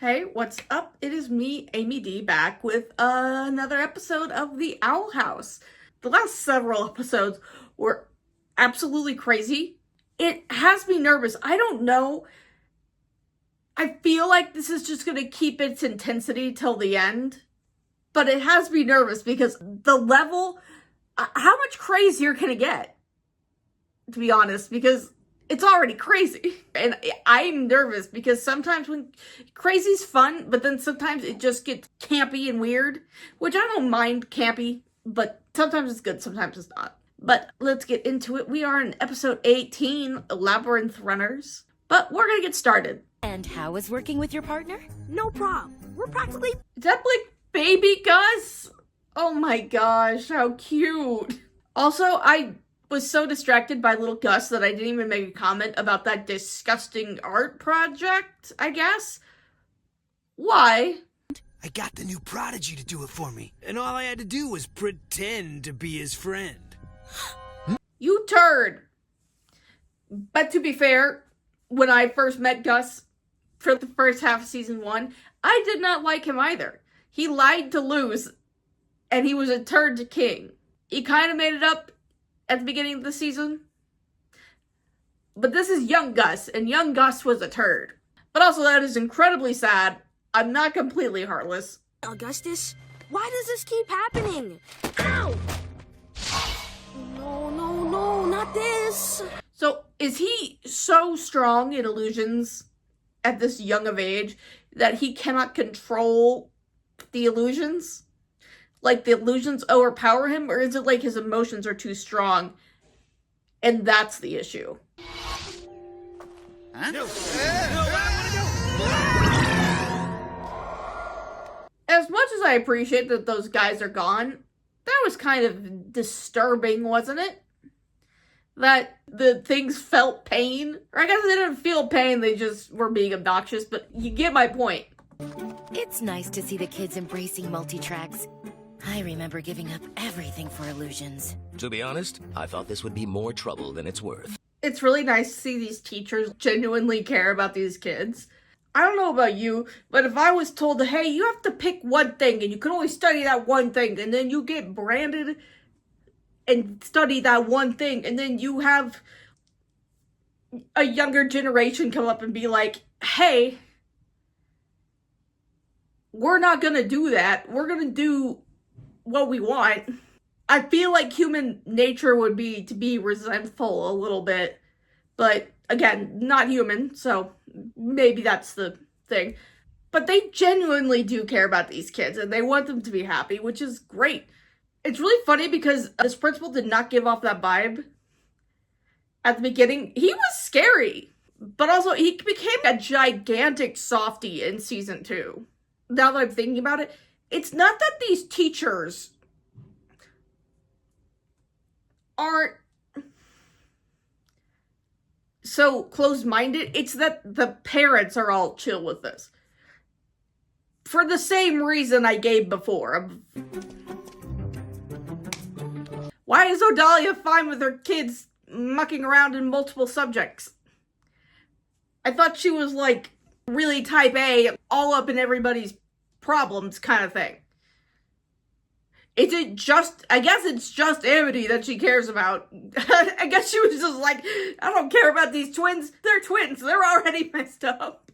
Hey, what's up? It is me, Amy D, back with another episode of The Owl House. The last several episodes were absolutely crazy. It has me nervous. I don't know. I feel like this is just going to keep its intensity till the end. But it has me nervous because the level, how much crazier can it get? To be honest, because it's already crazy. And I'm nervous because sometimes when crazy's fun, but then sometimes it just gets campy and weird, which I don't mind campy, but sometimes it's good, sometimes it's not. But let's get into it. We are in episode 18, Labyrinth Runners, but we're gonna get started. And how is working with your partner? No problem. We're practically... Is that like baby Gus? Oh my gosh, how cute. Also, I was so distracted by little Gus that I didn't even make a comment about that disgusting art project, I guess. Why? I got the new prodigy to do it for me, and all I had to do was pretend to be his friend. You turd. But to be fair, when I first met Gus for the first half of season 1, I did not like him either. He lied to Luz, and he was a turd to King. He kind of made it up at the beginning of the season. But this is young Gus, and young Gus was a turd. But also that is incredibly sad. I'm not completely heartless. Augustus, why does this keep happening? Ow! No, not this. So, is he so strong in illusions at this young of age that he cannot control the illusions? Like, the illusions overpower him? Or is it like his emotions are too strong and that's the issue? Huh? No, As much as I appreciate that those guys are gone, that was kind of disturbing, wasn't it? That the things felt pain. Or I guess they didn't feel pain, they just were being obnoxious, but you get my point. It's nice to see the kids embracing multi-tracks. I remember giving up everything for illusions. To be honest, I thought this would be more trouble than it's worth. It's really nice to see these teachers genuinely care about these kids. I don't know about you, but if I was told, hey, you have to pick one thing and you can only study that one thing, and then you get branded and study that one thing, and then you have a younger generation come up and be like, hey, we're not gonna do that. We're gonna do what we want. I feel like human nature would be to be resentful a little bit, but again, not human, so maybe that's the thing. But they genuinely do care about these kids, and they want them to be happy, which is great. It's really funny because this principal did not give off that vibe at the beginning. He was scary, but also he became a gigantic softie in season 2. Now that I'm thinking about it, it's not that these teachers aren't so close-minded, it's that the parents are all chill with this. For the same reason I gave before. Why is Odalia fine with her kids mucking around in multiple subjects? I thought she was like really type A, all up in everybody's problems kind of thing. Is it just, I guess it's just Amity that she cares about. I guess she was just like, I don't care about these twins. They're twins. They're already messed up.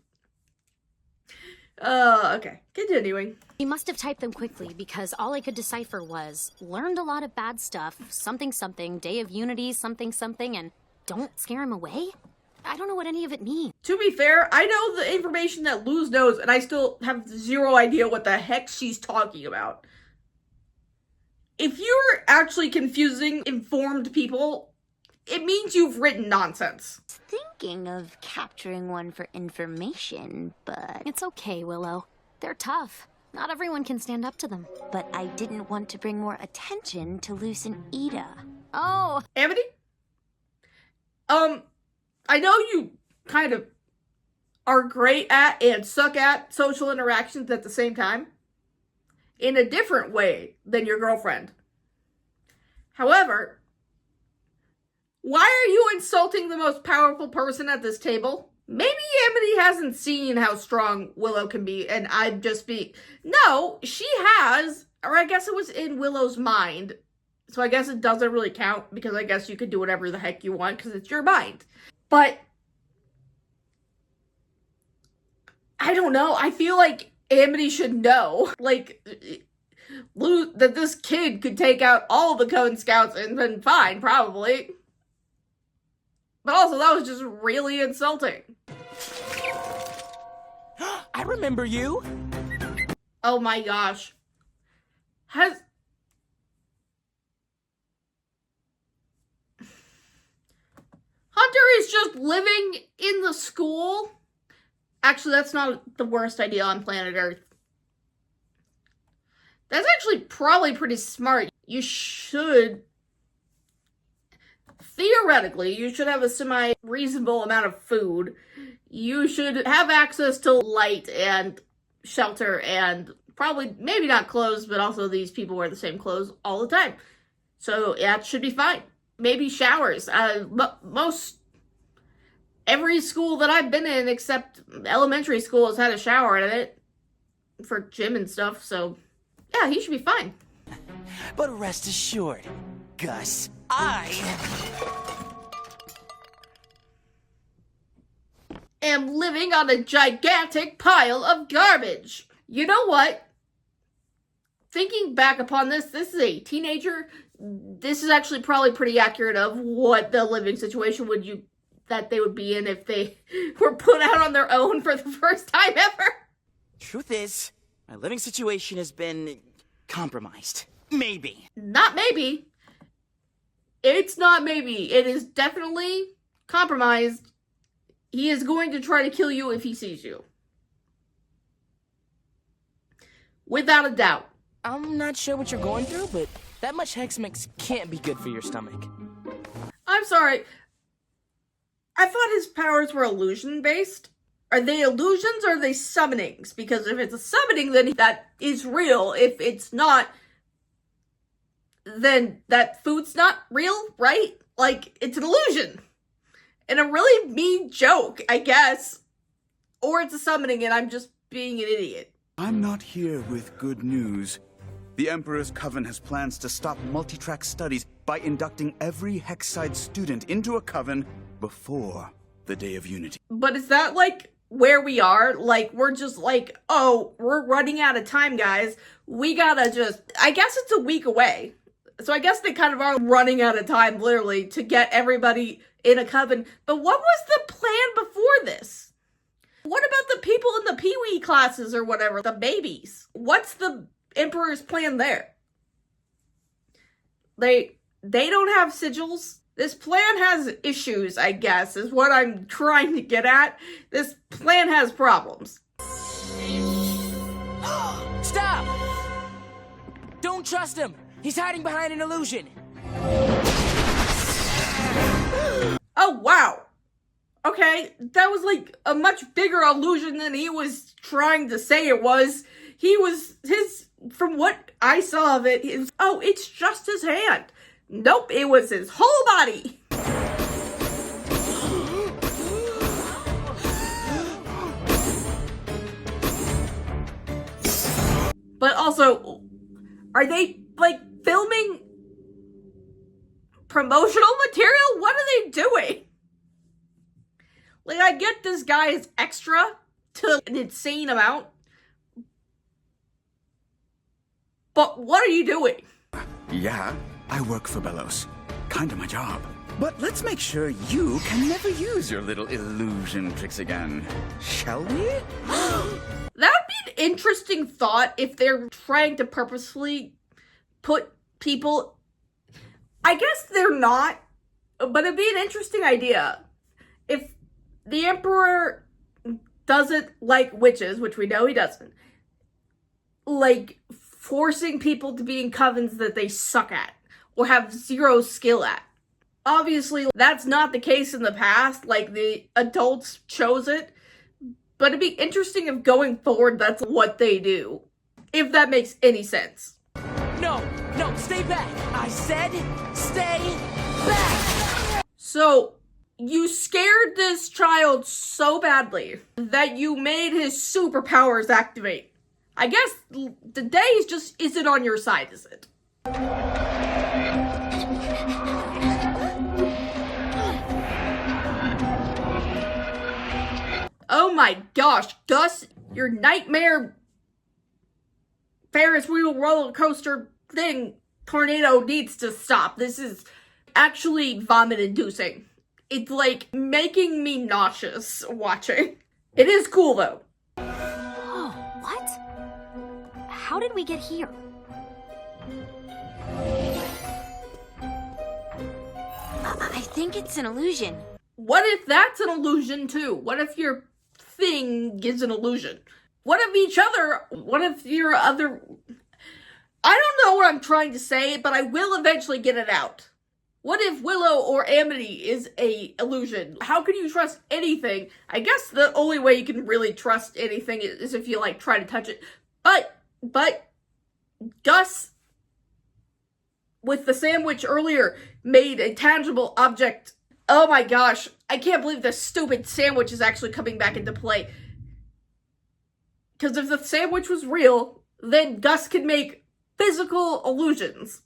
Okay. Continuing. He must have typed them quickly because all I could decipher was learned a lot of bad stuff, something something, Day of Unity, something something, and don't scare him away? I don't know what any of it means. To be fair, I know the information that Luz knows, and I still have zero idea what the heck she's talking about. If you're actually confusing informed people, it means you've written nonsense. Thinking of capturing one for information, but... It's okay, Willow. They're tough. Not everyone can stand up to them. But I didn't want to bring more attention to Luz and Ida. Oh! Amity? I know you kind of are great at and suck at social interactions at the same time. In a different way than your girlfriend. However, why are you insulting the most powerful person at this table? Maybe Amity hasn't seen how strong Willow can be, and I'd just be... No, she has, or I guess it was in Willow's mind. So I guess it doesn't really count, because I guess you could do whatever the heck you want, because it's your mind. But... I don't know, I feel like Amity should know, like, that this kid could take out all the Coven Scouts and been fine, probably. But also, that was just really insulting. I remember you. Oh my gosh. Hunter is just living in the school? Actually, that's not the worst idea on planet Earth. That's actually probably pretty smart. You should... Theoretically, you should have a semi-reasonable amount of food. You should have access to light and shelter and probably, maybe not clothes, but also these people wear the same clothes all the time. So that should be fine. Maybe showers. Every school that I've been in, except elementary school, has had a shower in it for gym and stuff, so yeah, he should be fine. But rest assured, Gus, am living on a gigantic pile of garbage. You know what? Thinking back upon this is a teenager. This is actually probably pretty accurate of what the living situation that they would be in if they were put out on their own for the first time ever. Truth is, my living situation has been compromised. Maybe. Not maybe. It's not maybe. It is definitely compromised. He is going to try to kill you if he sees you. Without a doubt. I'm not sure what you're going through, but that much Hex Mix can't be good for your stomach. I'm sorry. I thought his powers were illusion-based. Are they illusions or are they summonings? Because if it's a summoning, then that is real. If it's not, then that food's not real, right? Like, it's an illusion. And a really mean joke, I guess. Or it's a summoning and I'm just being an idiot. I'm not here with good news. The Emperor's Coven has plans to stop multitrack studies by inducting every Hexside student into a coven before the Day of Unity. But is that, like, where we are? Like, we're just like, oh, we're running out of time, guys. We gotta just... I guess it's a week away. So I guess they kind of are running out of time, literally, to get everybody in a coven. But what was the plan before this? What about the people in the Pee-wee classes or whatever? The babies? What's the Emperor's plan there? They don't have sigils. This plan has issues, I guess, is what I'm trying to get at. This plan has problems. Stop! Don't trust him! He's hiding behind an illusion! Oh, wow. Okay, that was like a much bigger illusion than he was trying to say it was. From what I saw of it, it's just his hand. Nope, it was his whole body. But also, are they, like, filming promotional material? What are they doing? Like, I get this guy is extra to an insane amount. But what are you doing? Yeah, I work for Belos. Kinda my job. But let's make sure you can never use your little illusion tricks again. Shall we? That would be an interesting thought if they're trying to purposefully put people... I guess they're not, but it'd be an interesting idea. If the Emperor doesn't like witches, which we know he doesn't, like, forcing people to be in covens that they suck at or have zero skill at. Obviously, that's not the case in the past, like, the adults chose it, but it'd be interesting if going forward that's what they do. If that makes any sense. No, stay back! I said, stay back! So, You scared this child so badly that you made his superpowers activate. I guess the day just isn't on your side, is it? Oh my gosh, Gus, your nightmare Ferris wheel roller coaster thing tornado needs to stop. This is actually vomit-inducing. It's like making me nauseous watching. It is cool though. Oh, what? How did we get here? I think it's an illusion. What if that's an illusion too? What if your thing is an illusion? What if each other? What if your other? I don't know what I'm trying to say, but I will eventually get it out. What if Willow or Amity is a illusion? How can you trust anything? I guess the only way you can really trust anything is if you like try to touch it. But Gus with the sandwich earlier made a tangible object. Oh my gosh, I can't believe this stupid sandwich is actually coming back into play. Because if the sandwich was real, then Gus could make physical illusions.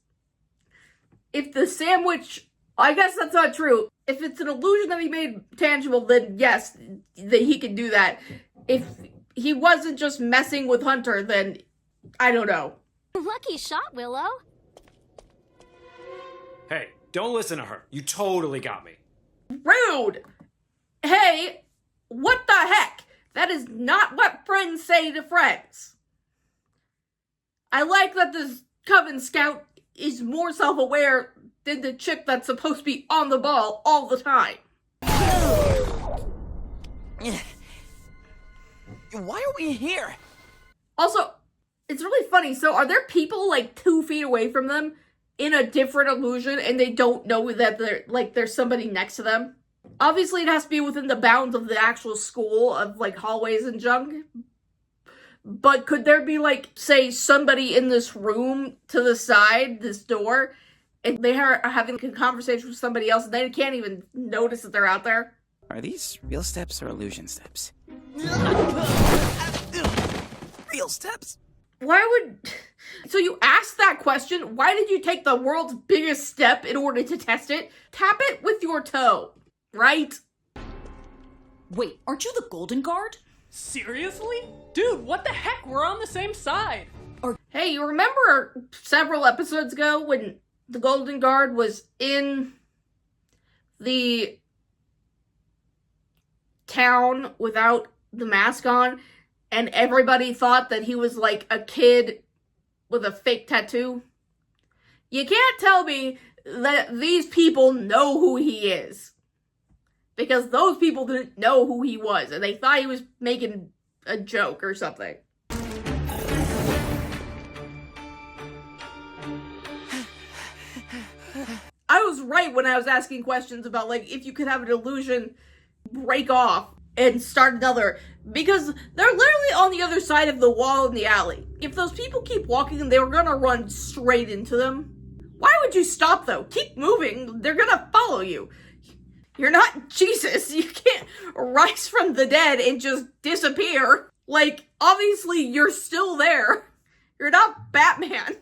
If the sandwich, I guess that's not true. If it's an illusion that he made tangible, then yes, that he can do that. If he wasn't just messing with Hunter, then I don't know. Lucky shot, Willow. Hey, don't listen to her. You totally got me. Rude! Hey, what the heck? That is not what friends say to friends. I like that this Coven Scout is more self-aware than the chick that's supposed to be on the ball all the time. Why are we here? Also, it's really funny. So are there people like 2 feet away from them in a different illusion and they don't know that there's somebody next to them? Obviously, it has to be within the bounds of the actual school of like hallways and junk. But could there be like, say, somebody in this room to the side, this door, and they are having a conversation with somebody else and they can't even notice that they're out there? Are these real steps or illusion steps? Real steps? Why would... So you asked that question, why did you take the world's biggest step in order to test it? Tap it with your toe, right? Wait, aren't you the Golden Guard? Seriously? Dude, what the heck? We're on the same side. Hey, you remember several episodes ago when the Golden Guard was in the town without the mask on, and everybody thought that he was like a kid with a fake tattoo? You can't tell me that these people know who he is. Because those people didn't know who he was, and they thought he was making a joke or something. I was right when I was asking questions about, like, if you could have an illusion break off and start another. Because they're literally on the other side of the wall in the alley. If those people keep walking, they were gonna run straight into them. Why would you stop, though? Keep moving. They're gonna follow you. You're not Jesus. You can't rise from the dead and just disappear. Like, obviously, you're still there. You're not Batman.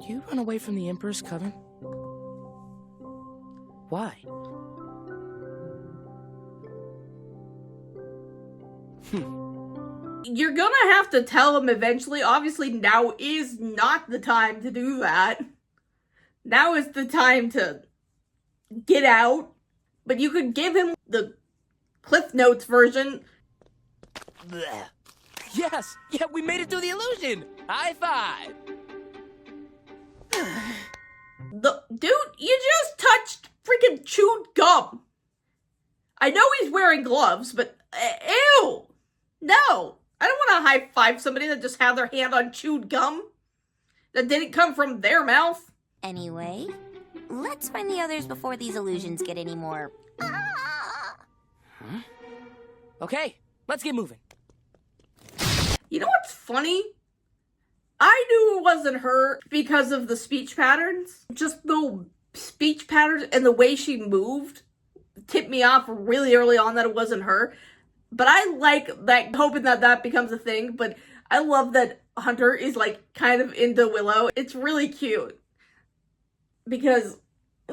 You run away from the Emperor's Coven? Why? You're gonna have to tell him eventually. Obviously, now is not the time to do that. Now is the time to get out. But you could give him the Cliff Notes version. Blech. Yes! Yeah, we made it through the illusion! High five! Dude, you just touched freaking chewed gum. I know he's wearing gloves, but ew! No! I don't want to high five somebody that just had their hand on chewed gum that didn't come from their mouth. Anyway, let's find the others before these illusions get any more... Huh? Okay, let's get moving. You know what's funny? I knew it wasn't her because of the speech patterns. Just the speech patterns and the way she moved tipped me off really early on that it wasn't her. But I like that, hoping that that becomes a thing. But I love that Hunter is like kind of into Willow. It's really cute. Because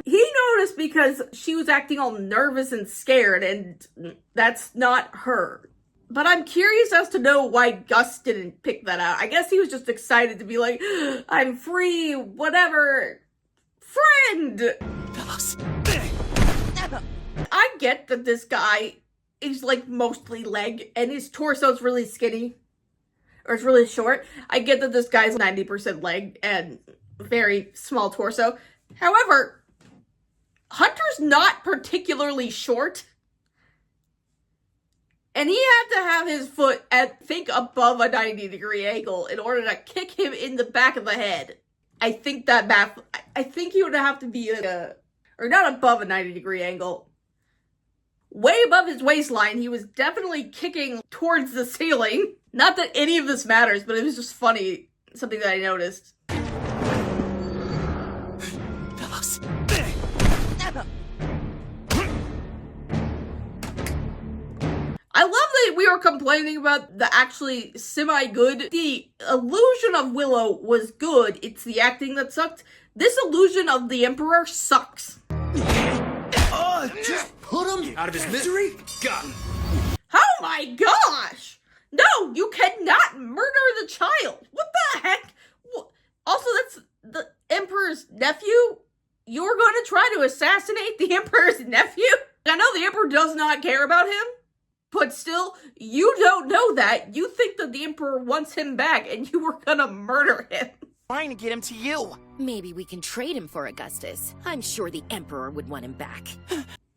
he noticed because she was acting all nervous and scared, and that's not her. But I'm curious as to know why Gus didn't pick that out. I guess he was just excited to be like, I'm free, whatever. Friend! Fellows. I get that this guy is like mostly leg, and his torso's really skinny. Or it's really short. I get that this guy's 90% leg and very small torso. However, Hunter's not particularly short. And he had to have his foot at, think, above a 90-degree angle in order to kick him in the back of the head. I think that math, I think he would have to be or not above a 90-degree angle. Way above his waistline, he was definitely kicking towards the ceiling. Not that any of this matters, but it was just funny, something that I noticed. Fellows. I love that we were complaining about the actually semi-good. The illusion of Willow was good. It's the acting that sucked. This illusion of the Emperor sucks. Just put him Out of his misery? God. Oh my gosh! No, you cannot murder the child! What the heck? Also, that's the Emperor's nephew? You're going to try to assassinate the Emperor's nephew? I know the Emperor does not care about him. But still, you don't know that. You think that the Emperor wants him back, and you were gonna murder him. Trying to get him to you. Maybe we can trade him for Augustus. I'm sure the Emperor would want him back.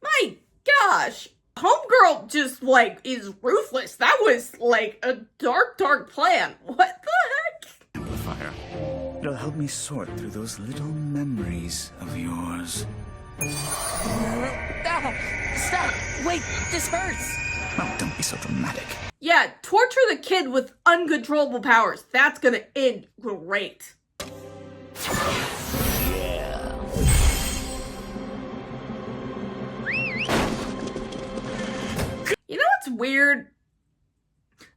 My gosh. Homegirl just, like, is ruthless. That was, like, a dark, dark plan. What the heck? Amplifier. It'll help me sort through those little memories of yours. Stop! Wait, this hurts! Oh, don't be so dramatic. Yeah, torture the kid with uncontrollable powers. That's gonna end great. You know what's weird?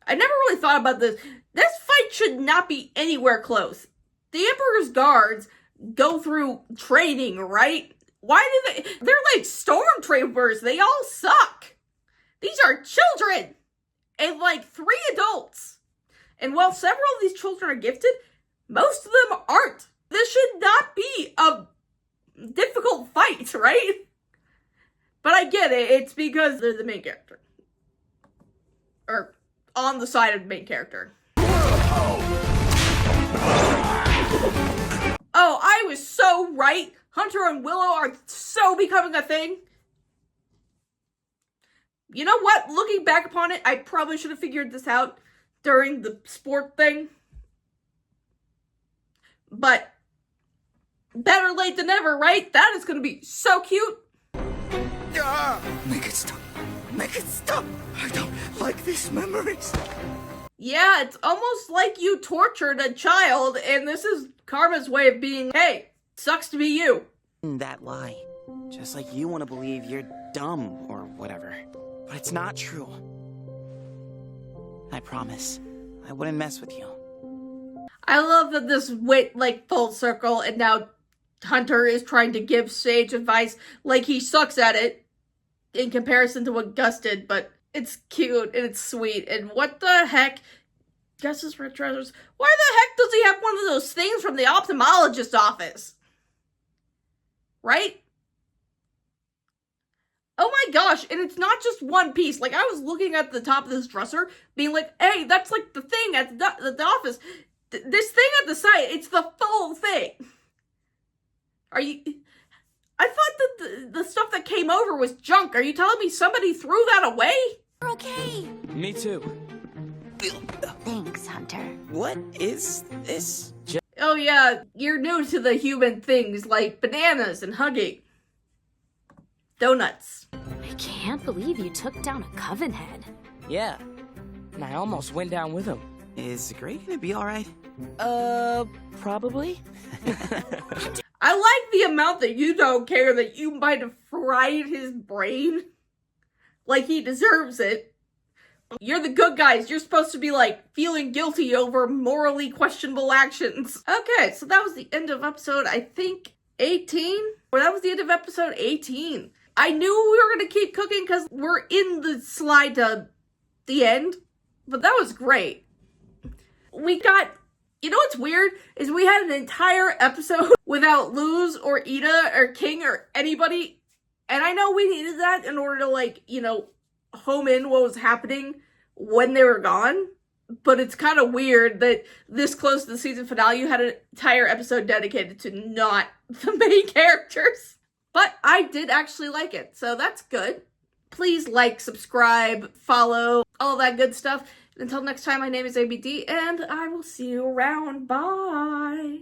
I never really thought about this. This fight should not be anywhere close. The Emperor's guards go through training, right? Why do they? They're like stormtroopers. They all suck. These are children! And like 3 adults. And while several of these children are gifted, most of them aren't. This should not be a difficult fight, right? But I get it. It's because they're the main character. Or on the side of the main character. Oh, I was so right. Hunter and Willow are so becoming a thing. You know what? Looking back upon it, I probably should have figured this out during the sport thing. But better late than never, right? That is going to be so cute. Make it stop. Make it stop. I don't like these memories. Yeah, it's almost like you tortured a child, and this is Karma's way of being, hey, sucks to be you. That lie. Just like you want to believe you're dumb or whatever. But it's not true. I promise. I wouldn't mess with you. I love that this went like full circle, and now Hunter is trying to give Sage advice like he sucks at it in comparison to what Gus did, but it's cute and it's sweet. And what the heck? Gus's red trousers. Why the heck does he have one of those things from the ophthalmologist's office? Right? Oh my gosh, and it's not just one piece. Like, I was looking at the top of this dresser, being like, hey, that's like the thing at the office. This thing at the side, it's the full thing. Are you... I thought that the stuff that came over was junk. Are you telling me somebody threw that away? You're okay. Me too. Thanks, Hunter. What is this? Oh yeah, you're new to the human things like bananas and hugging. Donuts. I can't believe you took down a coven head. Yeah. And I almost went down with him. Is Gray gonna be alright? Probably. I like the amount that you don't care that you might have fried his brain. like he deserves it. You're the good guys. You're supposed to be, like, feeling guilty over morally questionable actions. Okay, so that was the end of episode, I think, 18? Or that was the end of episode 18. I knew we were going to keep cooking because we're in the slide to the end, but that was great. We got, you know what's weird? Is we had an entire episode without Luz or Ida or King or anybody, and I know we needed that in order to, like, you know, home in what was happening when they were gone, but it's kind of weird that this close to the season finale you had an entire episode dedicated to not the main characters. But I did actually like it, so that's good. Please like, subscribe, follow, all that good stuff. Until next time, my name is ABD, and I will see you around. Bye!